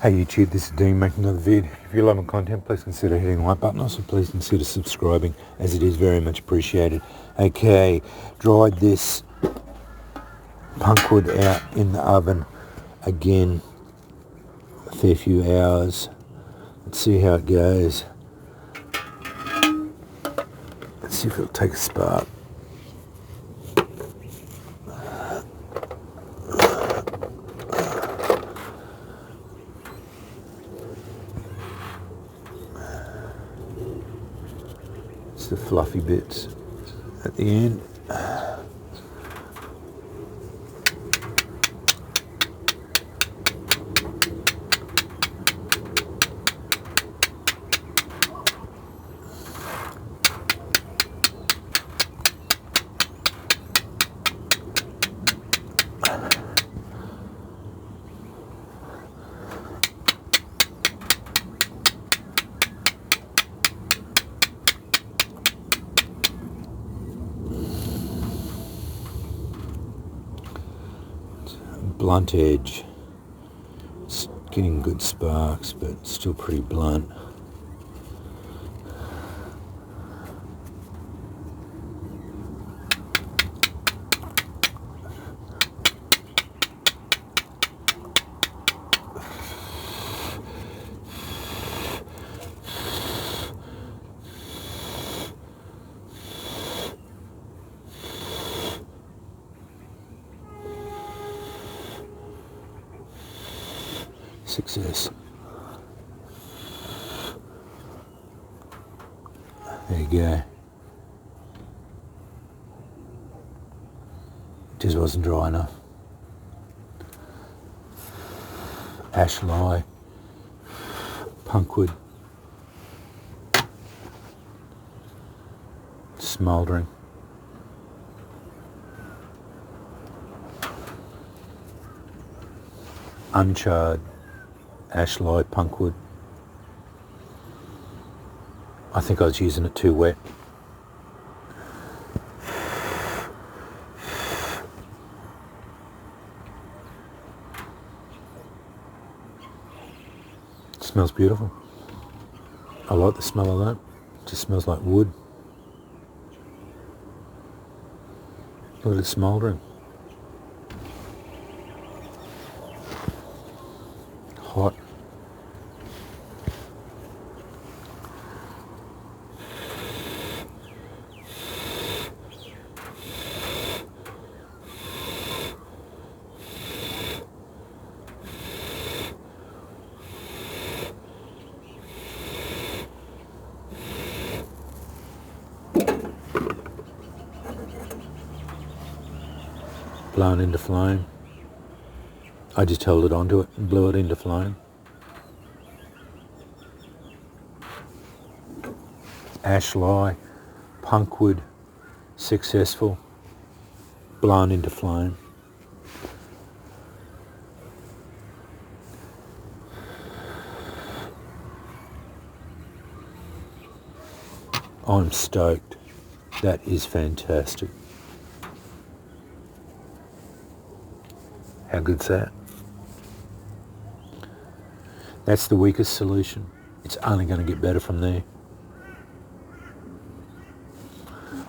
Hey YouTube, this is Dean making another vid. If you're loving content, please consider hitting the like button. Also, please consider subscribing, as it is very much appreciated. Okay, dried this punkwood out in the oven again a fair few hours. Let's see how it goes. Let's see if it'll take a spark. It's the fluffy bits at the end. Blunt edge. It's getting good sparks, but still pretty blunt. Success. There you go. Just wasn't dry enough. Ash lye, punkwood, smouldering. Uncharred. Ash lye, punkwood. I think I was using it too wet. It smells beautiful. I like the smell of that. It just smells like wood. Look at it smouldering. Hot. Blown into flame. I just held it onto it and blew it into flame. Ash lye, punkwood, successful, blown into flame. I'm stoked. That is fantastic. How good's that? That's the weakest solution. It's only going to get better from there.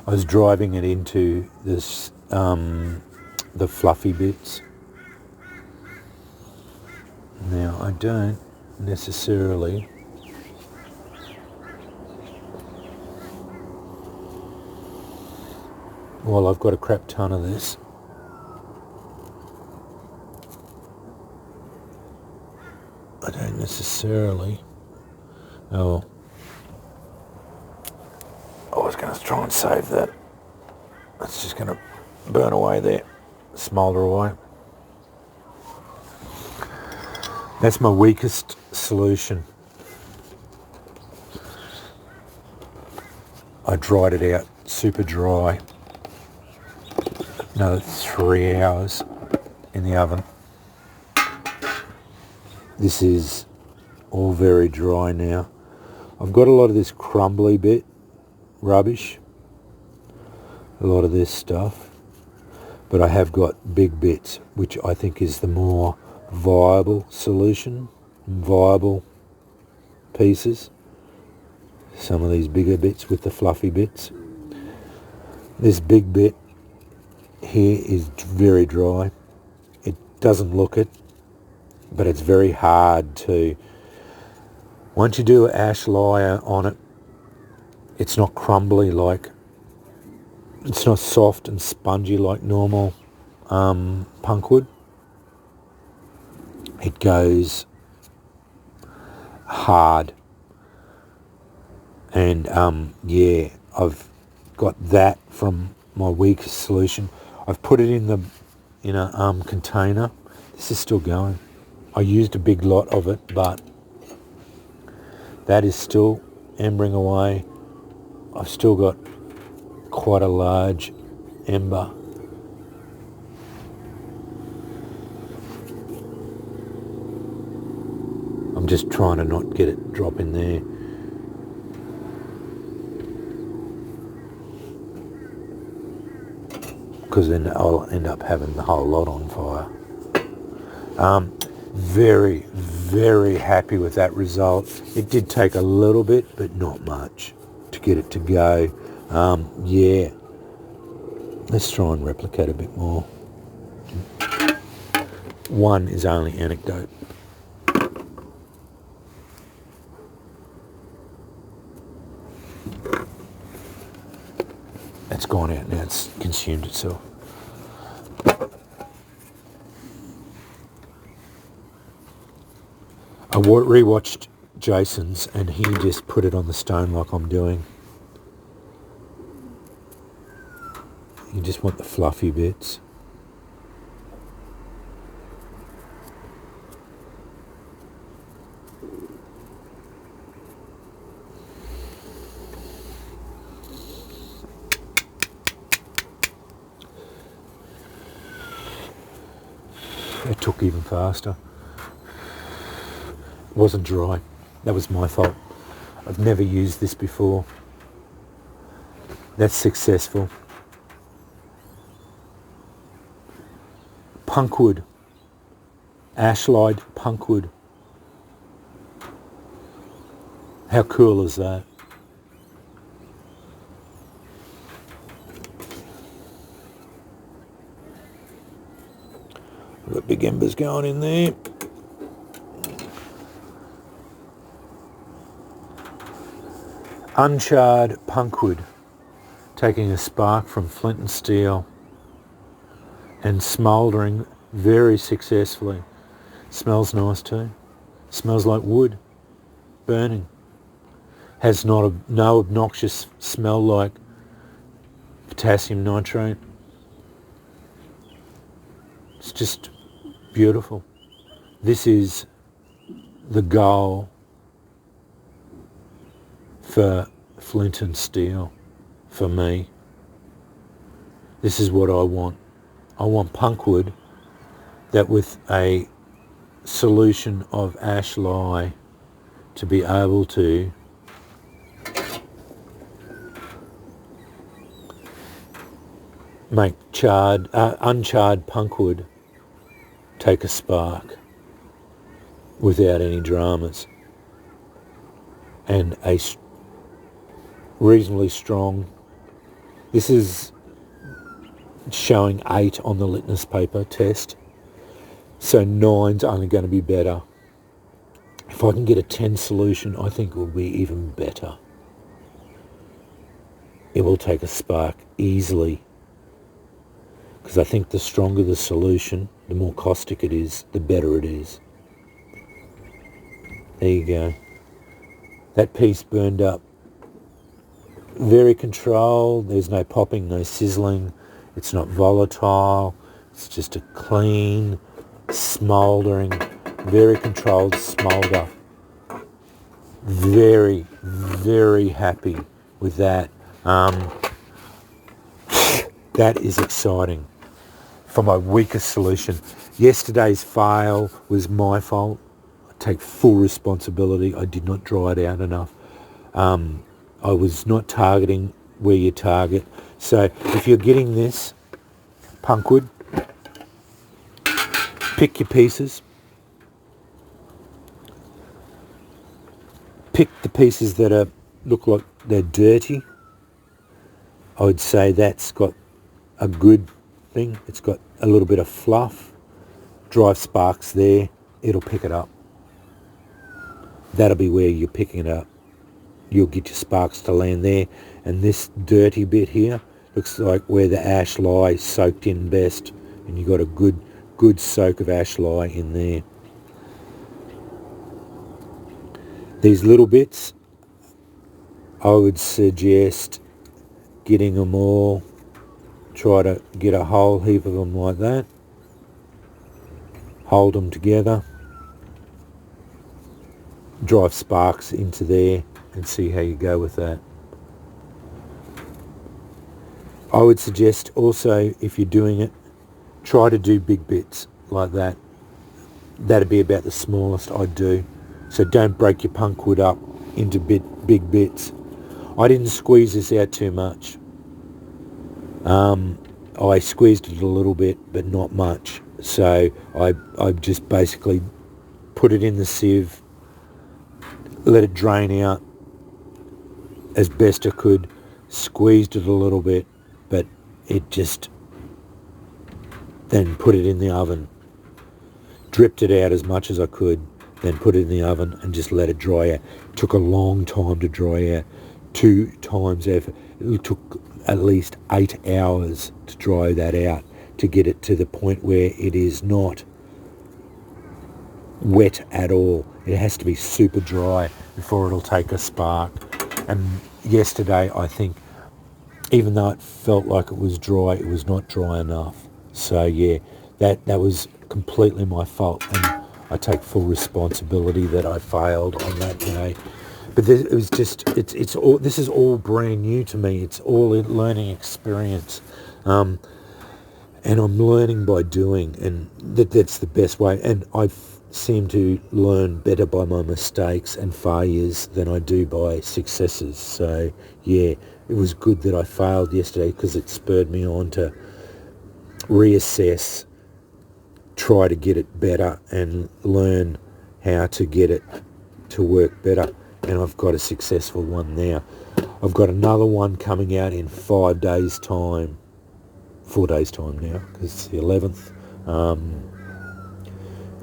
I was driving it into this, the fluffy bits. Now I don't necessarily well, I've got a crap ton of this. I don't necessarily. Oh, I was going to try and save that. It's just going to burn away there, smoulder away. That's my weakest solution. I dried it out super dry. Another 3 hours in the oven. This is all very dry now. I've got a lot of this crumbly bit, rubbish, a lot of this stuff, but I have got big bits, which I think is the more viable solution. viable pieces. Some of these bigger bits with the fluffy bits. This big bit here is very dry. It doesn't look it, but it's very hard to... Once you do an ash layer on it, it's not crumbly like... It's not soft and spongy like normal punkwood. It goes hard. And yeah, I've got that from my weakest solution. I've put it in a container. This is still going. I used a big lot of it, but that is still embering away. I've still got quite a large ember. I'm just trying to not get it drop in there. Because then I'll end up having the whole lot on fire. Very, very happy with that result. It did take a little bit, but not much to get it to go. Yeah, let's try and replicate a bit more. One is only anecdote. It's gone out now, it's consumed itself. I rewatched Jason's and he just put it on the stone like I'm doing. You just want the fluffy bits. It took even faster. It wasn't dry. That was my fault. I've never used this before. That's successful. Punkwood. Ashlied punkwood. How cool is that? We've got big embers going in there. Uncharred punkwood, taking a spark from flint and steel and smouldering very successfully. Smells nice too. Smells like wood burning. Has no obnoxious smell like potassium nitrate. It's just beautiful. This is the goal for flint and steel, for me. This is what I want. I want punkwood that with a solution of ash lye to be able to make uncharred punkwood take a spark without any dramas, and a reasonably strong. This is showing 8 on the litmus paper test, so 9's only going to be better. If I can get a 10 solution, I think it will be even better. It will take a spark easily, because I think the stronger the solution, the more caustic it is, the better it is. There you go. That piece burned up very controlled. There's no popping, no sizzling. It's not volatile. It's just a clean, smouldering, very controlled smoulder. Very, very happy with that. That is exciting. For my weakest solution. Yesterday's fail was my fault. I take full responsibility. I did not dry it out enough. I was not targeting where you target. So if you're getting this punkwood, pick your pieces. pick the pieces that look like they're dirty. I would say that's got a good thing. It's got a little bit of fluff. Drive sparks there, it'll pick it up. That'll be where you're picking it up. You'll get your sparks to land there. And this dirty bit here looks like where the ash lye soaked in best. And you got a good soak of ash lye in there. These little bits, I would suggest getting them all. Try to get a whole heap of them like that. Hold them together. Drive sparks into there and see how you go with that. I would suggest also, if you're doing it, try to do big bits like that. That'd be about the smallest I'd do. So don't break your punkwood up into big bits. I didn't squeeze this out too much. I squeezed it a little bit, but not much. So I just basically put it in the sieve, let it drain out as best I could, squeezed it a little bit, but it just, then put it in the oven, dripped it out as much as I could, then put it in the oven and just let it dry out. It took a long time to dry out, 2 times effort. It took at least 8 hours to dry that out, to get it to the point where it is not wet at all. It has to be super dry before it'll take a spark. And yesterday, I think, even though it felt like it was dry, it was not dry enough. So yeah, that was completely my fault, and I take full responsibility that I failed on that day. But it was just, it's all, this is all brand new to me. It's all a learning experience. And I'm learning by doing, and that's the best way. And I seem to learn better by my mistakes and failures than I do by successes. So yeah, it was good that I failed yesterday, because it spurred me on to reassess, try to get it better and learn how to get it to work better. And I've got a successful one now. I've got another one coming out in 5 days time. 4 days time now, because it's the 11th.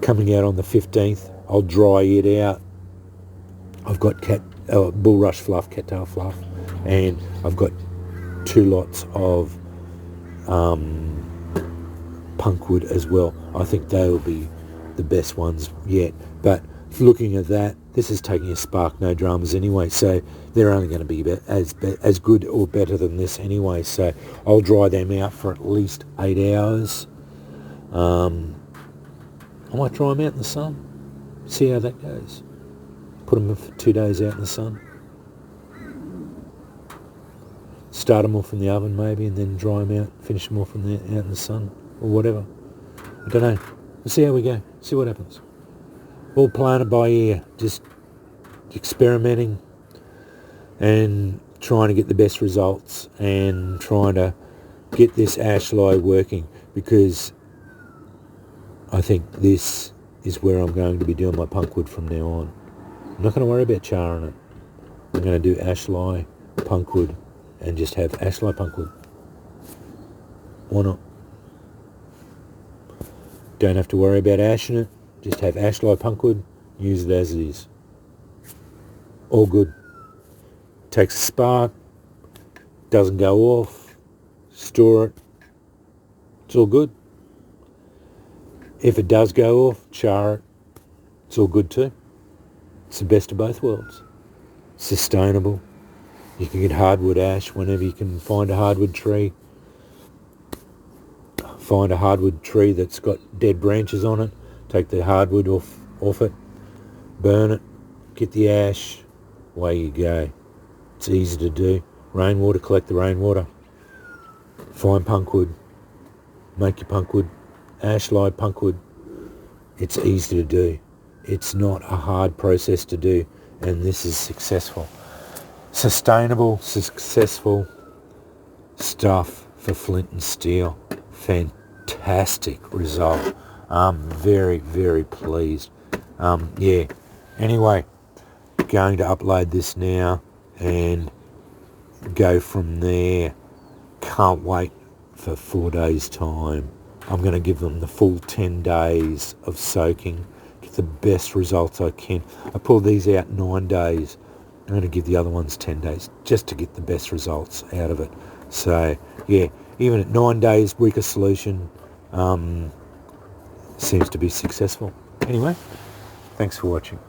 Coming out on the 15th. I'll dry it out. I've got bulrush fluff, cattail fluff, and I've got 2 lots of punkwood as well. I think they'll be the best ones yet. But looking at that, this is taking a spark, no dramas anyway, so they're only going to be as good or better than this anyway. So I'll dry them out for at least 8 hours. I might dry them out in the sun, see how that goes. Put them for 2 days out in the sun. Start them off in the oven maybe, and then dry them out, finish them off out in the sun, or whatever. I don't know. We'll see how we go, see what happens. All playing it by ear, just experimenting and trying to get the best results, and trying to get this ash lye working, because I think this is where I'm going to be doing my punkwood from now on. I'm not going to worry about charring it. I'm going to do ash lye punkwood and just have ash lye punkwood. Why not? Don't have to worry about ashing it. Just have ash lye punkwood, use it as it is. All good. Takes a spark, doesn't go off, store it. It's all good. If it does go off, char it. It's all good too. It's the best of both worlds. Sustainable. You can get hardwood ash whenever you can find a hardwood tree. Find a hardwood tree that's got dead branches on it. Take the hardwood off it. Burn it. Get the ash. Away you go. It's easy to do. Rainwater, collect the rainwater. Find punkwood. Make your punkwood. Ash lye punkwood. It's easy to do. It's not a hard process to do, and this is successful. Sustainable, successful stuff for flint and steel. Fantastic result. I'm very, very pleased. Yeah. Anyway, going to upload this now and go from there. Can't wait for 4 days time. I'm going to give them the full 10 days of soaking, get the best results I can. I pulled these out 9 days. I'm going to give the other ones 10 days just to get the best results out of it. So yeah, even at 9 days, weaker solution seems to be successful. Anyway, thanks for watching.